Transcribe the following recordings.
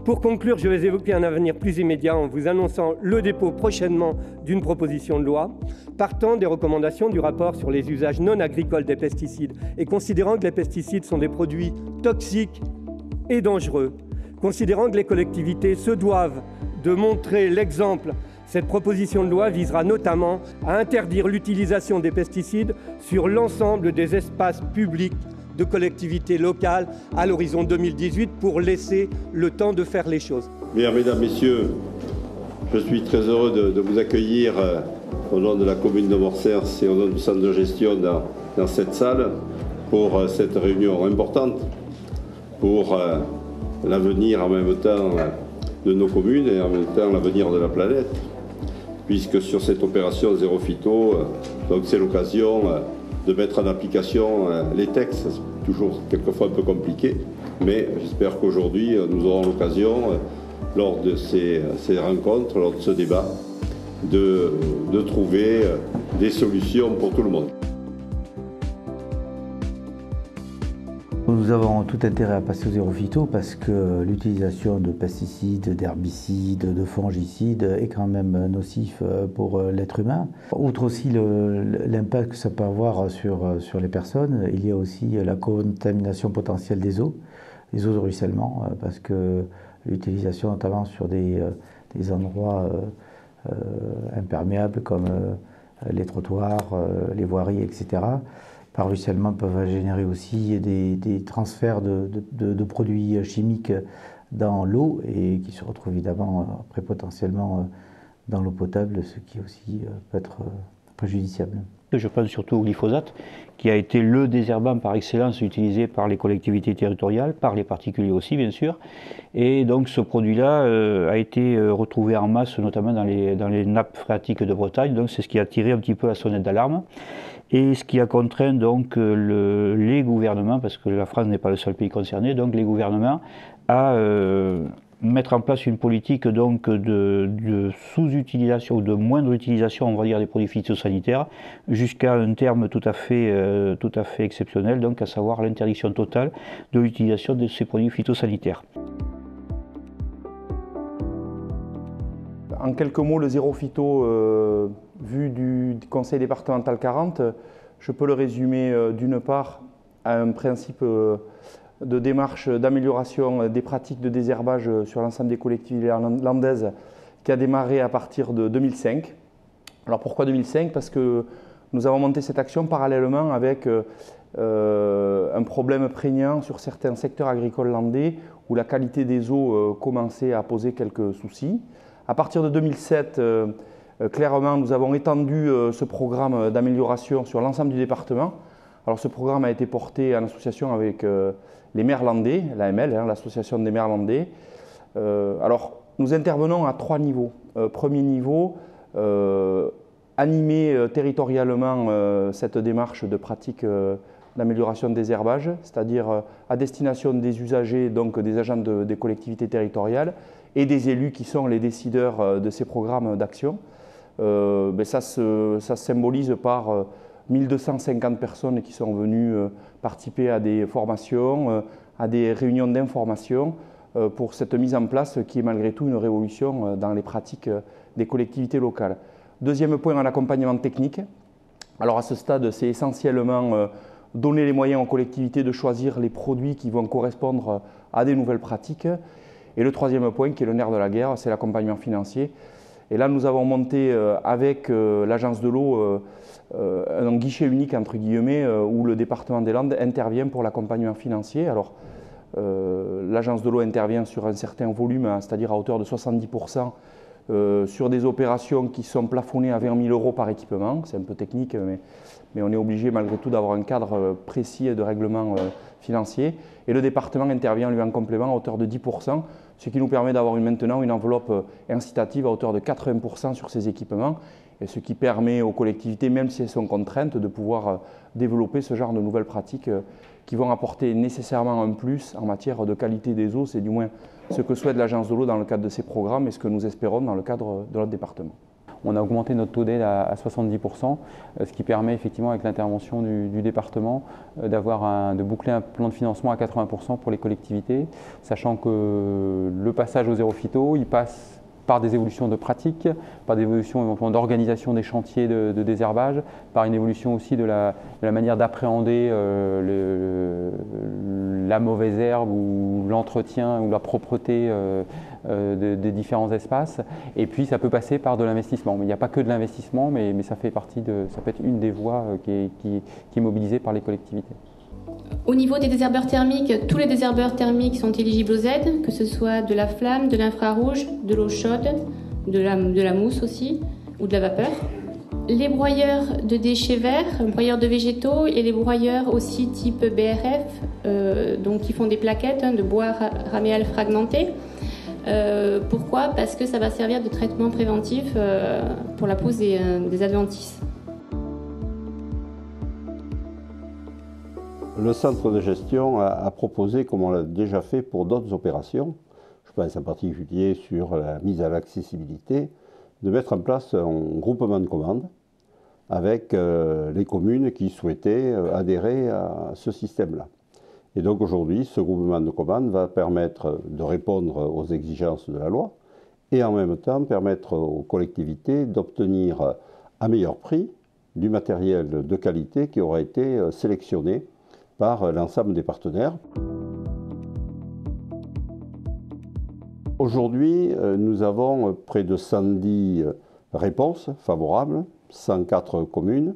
Pour conclure, je vais évoquer un avenir plus immédiat en vous annonçant le dépôt prochainement d'une proposition de loi partant des recommandations du rapport sur les usages non agricoles des pesticides et considérant que les pesticides sont des produits toxiques et dangereux, considérant que les collectivités se doivent de montrer l'exemple. Cette proposition de loi visera notamment à interdire l'utilisation des pesticides sur l'ensemble des espaces publics de collectivités locales à l'horizon 2018 pour laisser le temps de faire les choses. Bien, mesdames, messieurs, je suis très heureux de vous accueillir au nom de la commune de Morcers et au nom du centre de gestion dans cette salle pour cette réunion importante pour l'avenir en même temps de nos communes et en même temps l'avenir de la planète, puisque sur cette opération Zéro Phyto, donc c'est l'occasion de mettre en application les textes. C'est toujours quelquefois un peu compliqué, mais j'espère qu'aujourd'hui nous aurons l'occasion, lors de ces rencontres, lors de ce débat, de trouver des solutions pour tout le monde. Nous avons tout intérêt à passer au zéro phyto parce que l'utilisation de pesticides, d'herbicides, de fongicides est quand même nocif pour l'être humain. Outre aussi l'impact que ça peut avoir sur les personnes, il y a aussi la contamination potentielle des eaux de ruissellement, parce que l'utilisation notamment sur des endroits imperméables comme les trottoirs, les voiries, etc., par ruissellement peuvent générer aussi des transferts de produits chimiques dans l'eau et qui se retrouvent évidemment après potentiellement dans l'eau potable, ce qui aussi peut être préjudiciable. Je pense surtout au glyphosate, qui a été le désherbant par excellence utilisé par les collectivités territoriales, par les particuliers aussi bien sûr. Et donc ce produit-là a été retrouvé en masse, notamment dans les nappes phréatiques de Bretagne. Donc c'est ce qui a tiré un petit peu la sonnette d'alarme. Et ce qui a contraint donc les gouvernements, parce que la France n'est pas le seul pays concerné, donc les gouvernements à mettre en place une politique donc de sous-utilisation ou de moindre utilisation, on va dire, des produits phytosanitaires, jusqu'à un terme tout à fait exceptionnel, donc à savoir l'interdiction totale de l'utilisation de ces produits phytosanitaires. En quelques mots, le zéro phyto, vu du conseil départemental 40, je peux le résumer d'une part à un principe de démarche d'amélioration des pratiques de désherbage sur l'ensemble des collectivités landaises qui a démarré à partir de 2005. Alors pourquoi 2005? Parce que nous avons monté cette action parallèlement avec un problème prégnant sur certains secteurs agricoles landais où la qualité des eaux commençait à poser quelques soucis. À partir de 2007, clairement, nous avons étendu ce programme d'amélioration sur l'ensemble du département. Alors ce programme a été porté en association avec les maires landais, l'AML, l'association des maires landais. Alors nous intervenons à 3 niveaux. Premier niveau, animer territorialement cette démarche de pratique d'amélioration des herbages, c'est-à-dire à destination des usagers, donc des agents des collectivités territoriales et des élus qui sont les décideurs de ces programmes d'action. Ça se symbolise par 1250 personnes qui sont venues participer à des formations, à des réunions d'information pour cette mise en place qui est malgré tout une révolution dans les pratiques des collectivités locales. Deuxième point, en accompagnement technique. Alors à ce stade, c'est essentiellement donner les moyens aux collectivités de choisir les produits qui vont correspondre à des nouvelles pratiques. Et le troisième point, qui est le nerf de la guerre, c'est l'accompagnement financier. Et là, nous avons monté avec l'Agence de l'eau un guichet unique, entre guillemets, où le département des Landes intervient pour l'accompagnement financier. Alors, l'Agence de l'eau intervient sur un certain volume, c'est-à-dire à hauteur de 70%, sur des opérations qui sont plafonnées à 20 000 € par équipement. C'est un peu technique, mais on est obligé malgré tout d'avoir un cadre précis de règlement financier. Et le département intervient lui en complément à hauteur de 10%, ce qui nous permet d'avoir maintenant une enveloppe incitative à hauteur de 80% sur ces équipements, et ce qui permet aux collectivités, même si elles sont contraintes, de pouvoir développer ce genre de nouvelles pratiques qui vont apporter nécessairement un plus en matière de qualité des eaux. C'est du moins ce que souhaite l'Agence de l'eau dans le cadre de ces programmes et ce que nous espérons dans le cadre de notre département. on a augmenté notre taux d'aide à 70%, ce qui permet effectivement avec l'intervention du département de boucler un plan de financement à 80% pour les collectivités, sachant que le passage au zéro phyto, il passe par des évolutions de pratique, par des évolutions éventuellement d'organisation des chantiers de désherbage, par une évolution aussi de la manière d'appréhender la mauvaise herbe ou l'entretien ou la propreté des différents espaces. Et puis ça peut passer par de l'investissement. Il n'y a pas que de l'investissement, mais ça peut être une des voies qui est mobilisée par les collectivités. Au niveau des désherbeurs thermiques, tous les désherbeurs thermiques sont éligibles aux aides, que ce soit de la flamme, de l'infrarouge, de l'eau chaude, de la mousse aussi, ou de la vapeur. Les broyeurs de déchets verts, broyeurs de végétaux et les broyeurs aussi type BRF, donc qui font des plaquettes de bois raméal fragmenté. Pourquoi? Parce que ça va servir de traitement préventif pour la pousse des adventices. Le centre de gestion a proposé, comme on l'a déjà fait pour d'autres opérations, je pense en particulier sur la mise à l'accessibilité, de mettre en place un groupement de commandes avec les communes qui souhaitaient adhérer à ce système-là. Et donc aujourd'hui, ce groupement de commandes va permettre de répondre aux exigences de la loi et en même temps permettre aux collectivités d'obtenir à meilleur prix du matériel de qualité qui aura été sélectionné par l'ensemble des partenaires. Aujourd'hui, nous avons près de 110 réponses favorables, 104 communes,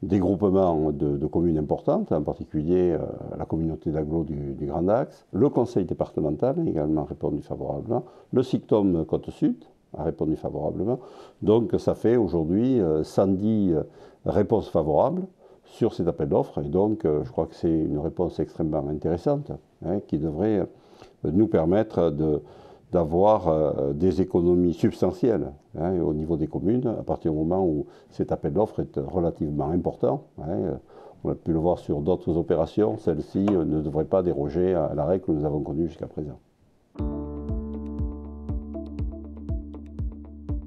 des groupements de communes importantes, en particulier la communauté d'agglomération du Grand Axe. Le conseil départemental a également répondu favorablement. Le SICTOM Côte-Sud a répondu favorablement. Donc ça fait aujourd'hui 110 réponses favorables sur cet appel d'offres. Et donc je crois que c'est une réponse extrêmement intéressante qui devrait nous permettre d'avoir des économies substantielles au niveau des communes, à partir du moment où cet appel d'offres est relativement important. On a pu le voir sur d'autres opérations, celle-ci ne devrait pas déroger à la règle que nous avons connue jusqu'à présent.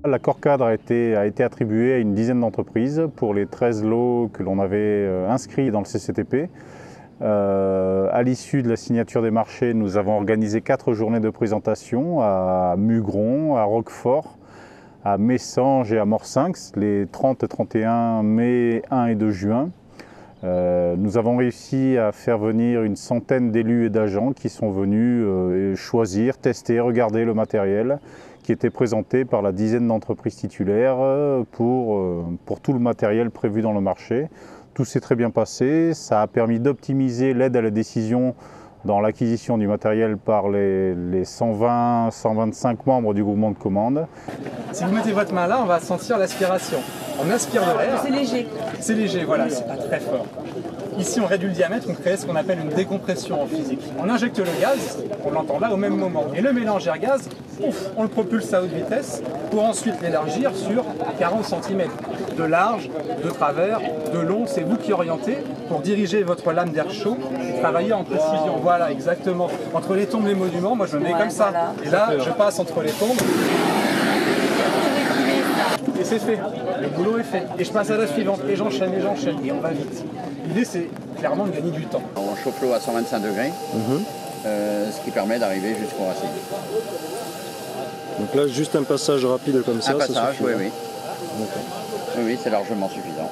L'accord cadre a été attribué à une dizaine d'entreprises pour les 13 lots que l'on avait inscrits dans le CCTP. À l'issue de la signature des marchés, nous avons organisé 4 journées de présentation à Mugron, à Roquefort, à Messanges et à Morsinx, les 30 et 31 mai, 1 et 2 juin. Nous avons réussi à faire venir une centaine d'élus et d'agents qui sont venus choisir, tester, regarder le matériel qui était présenté par la dizaine d'entreprises titulaires pour tout le matériel prévu dans le marché. Tout s'est très bien passé, ça a permis d'optimiser l'aide à la décision dans l'acquisition du matériel par les 120-125 membres du groupement de commande. Si vous mettez votre main là, on va sentir l'aspiration. On aspire de l'air. C'est léger. C'est léger, voilà, c'est pas très fort. Ici, on réduit le diamètre, on crée ce qu'on appelle une décompression en physique. On injecte le gaz, on l'entend là au même moment. Et le mélange air-gaz, on le propulse à haute vitesse pour ensuite l'élargir sur 40 cm de large, de travers, de long. C'est vous qui orientez pour diriger votre lame d'air chaud et travailler en précision. Voilà, exactement. Entre les tombes et les monuments, moi je me mets comme ça. Voilà. Et là, je passe entre les tombes. Et c'est fait. Le boulot est fait. Et je passe à la suivante. Et j'enchaîne, et on va vite. L'idée, c'est clairement de gagner du temps. On chauffe l'eau à 125 degrés, ce qui permet d'arriver jusqu'au racine. Donc là, juste un passage rapide comme ça, ça suffit. Oui, oui. Oui, c'est largement suffisant.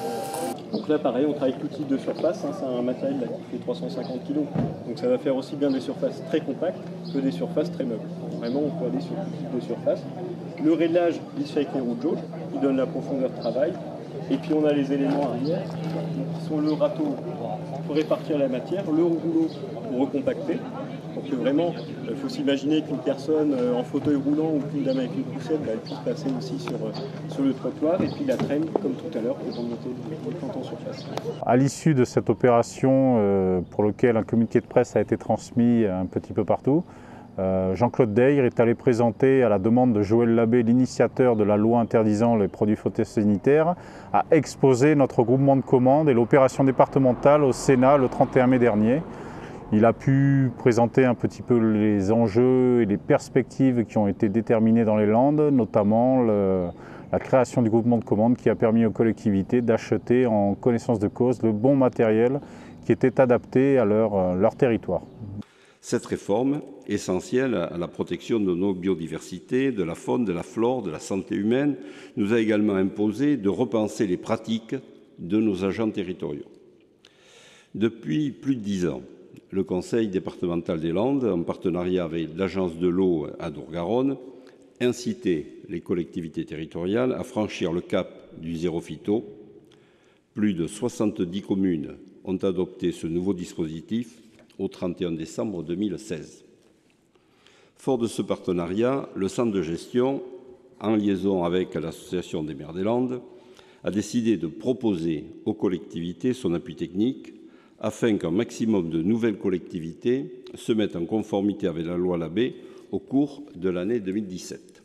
Donc là, pareil, on travaille avec tout type de surface. C'est un matériel là, qui fait 350 kg. Donc ça va faire aussi bien des surfaces très compactes que des surfaces très meubles. Vraiment, on peut aller sur tout type de surface. Le réglage, il se fait avec les roues de jauge, qui donne la profondeur de travail. Et puis on a les éléments arrière, qui sont le râteau pour répartir la matière, le rouleau pour recompacter. Donc vraiment, il faut s'imaginer qu'une personne en fauteuil roulant ou qu'une dame avec une poussette, elle puisse passer aussi sur le trottoir, et puis la traîne, comme tout à l'heure, pour remonter le planton en surface. À l'issue de cette opération, pour laquelle un communiqué de presse a été transmis un petit peu partout, Jean-Claude Deyre est allé présenter à la demande de Joël Labbé, l'initiateur de la loi interdisant les produits phytosanitaires, a exposé notre groupement de commande et l'opération départementale au Sénat le 31 mai dernier. Il a pu présenter un petit peu les enjeux et les perspectives qui ont été déterminées dans les Landes, notamment la création du groupement de commandes qui a permis aux collectivités d'acheter en connaissance de cause le bon matériel qui était adapté à leur territoire. Cette réforme, essentielle à la protection de nos biodiversités, de la faune, de la flore, de la santé humaine, nous a également imposé de repenser les pratiques de nos agents territoriaux. Depuis plus de 10 ans, le Conseil départemental des Landes, en partenariat avec l'Agence de l'eau à Dour-Garonne, incitait les collectivités territoriales à franchir le cap du zéro phyto. Plus de 70 communes ont adopté ce nouveau dispositif au 31 décembre 2016. Fort de ce partenariat, le centre de gestion, en liaison avec l'Association des maires des Landes, a décidé de proposer aux collectivités son appui technique afin qu'un maximum de nouvelles collectivités se mettent en conformité avec la loi Labbé au cours de l'année 2017.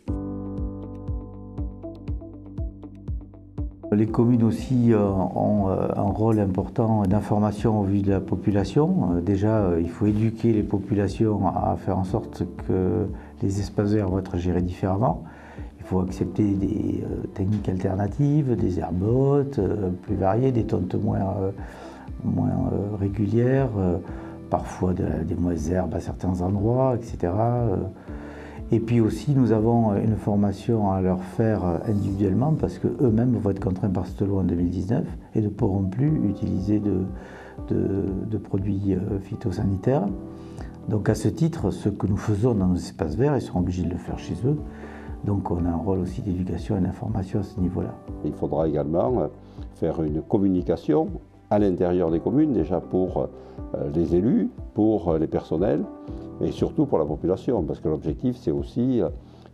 Les communes aussi ont un rôle important d'information au vu de la population. Déjà, il faut éduquer les populations à faire en sorte que les espaces verts vont être gérés différemment. Il faut accepter des techniques alternatives, des herbottes plus variées, des tontes moins régulières, parfois des mauvaises herbes à certains endroits, etc. Et puis aussi, nous avons une formation à leur faire individuellement parce qu'eux-mêmes vont être contraints par cette loi en 2019 et ne pourront plus utiliser de produits phytosanitaires. Donc à ce titre, ce que nous faisons dans nos espaces verts, ils seront obligés de le faire chez eux. Donc on a un rôle aussi d'éducation et d'information à ce niveau-là. Il faudra également faire une communication à l'intérieur des communes, déjà pour les élus, pour les personnels, et surtout pour la population, parce que l'objectif, c'est aussi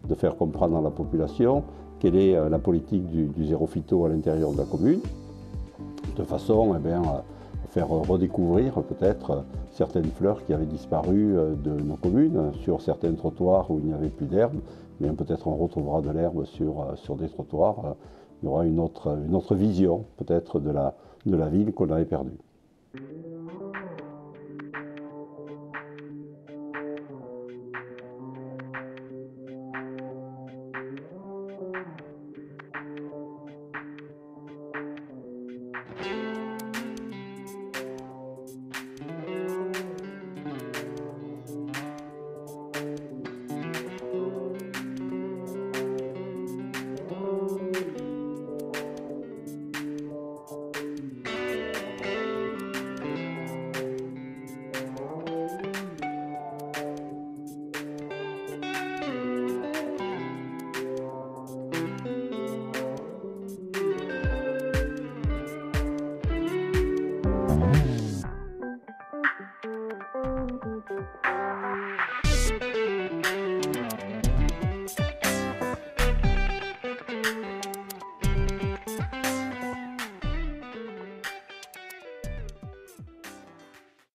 de faire comprendre à la population quelle est la politique du zéro phyto à l'intérieur de la commune, de façon à faire redécouvrir peut-être certaines fleurs qui avaient disparu de nos communes, sur certains trottoirs où il n'y avait plus d'herbe, mais peut-être on retrouvera de l'herbe sur des trottoirs. Il y aura une autre vision peut-être de la ville qu'on avait perdue.